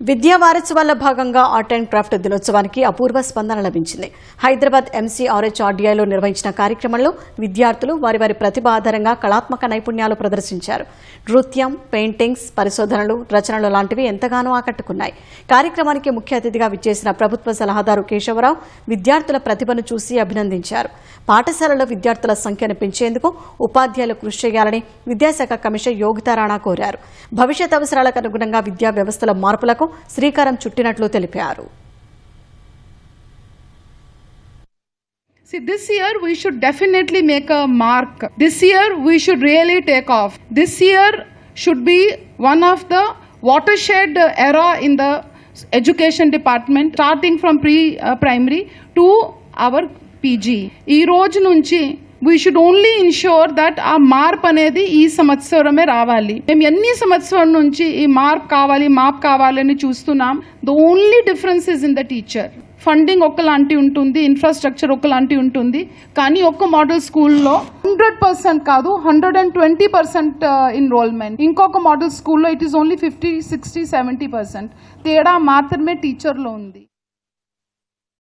విద్యా వారోత్సవాల్లో భాగంగా ఆర్ట్ అండ్ క్రాఫ్ట్ దినోత్సవానికి అపూర్వ స్పందన లభించింది. హైదరాబాద్ MCRHRDIలో నిర్వహించిన కార్యక్రమంలో విద్యార్థులు వారి వారి ప్రతిభ ఆధారంగా కళాత్మక నైపుణ్యాలు ప్రదర్శించారు. నృత్యం, పెయింటింగ్స్, పరిశోధనలు, రచనలు లాంటివి ఎంతగానో ఆకట్టుకున్నాయి. కార్యక్రమానికి ముఖ్య అతిథిగా విచ్చేసిన ప్రభుత్వ సలహాదారు కేశవరావు విద్యార్థుల ప్రతిభను చూసి అభినందించారు. పాఠశాలలో విద్యార్థుల సంఖ్యను పెంచేందుకు ఉపాధ్యాయులు కృషి చేయాలని విద్యాశాఖ కమిషనర్ యోగితా రాణా కోరారు. భవిష్యత్ అవసరాలకు అనుగుణంగా విద్యా వ్యవస్థల మార్పులకు శ్రీకారం చుట్టినట్లు తెలిపారు. See, this year we should definitely make a mark. This year we should really take off. This year should be one of the watershed era in the education department, starting from pre-primary to our PG. ఈ రోజు నుంచి we should only ensure that ఆ మార్ప్ అనేది ఈ సంవత్సరమే రావాలి. మేము ఎన్ని సంవత్సరం నుంచి ఈ మార్ప్ కావాలని చూస్తున్నాం. The only difference is in the teacher. Funding ఒకలాంటి ఉంటుంది, ఇన్ఫ్రాస్ట్రక్చర్ ఒకలాంటి ఉంటుంది. కానీ ఒక్క మోడల్ స్కూల్లో 100% కాదు, 120% ఎన్రోల్మెంట్. ఇంకొక మోడల్ స్కూల్లో ఇట్ ఈస్ ఓన్లీ 50, 60, 70%. తేడా మాత్రమే టీచర్లో ఉంది.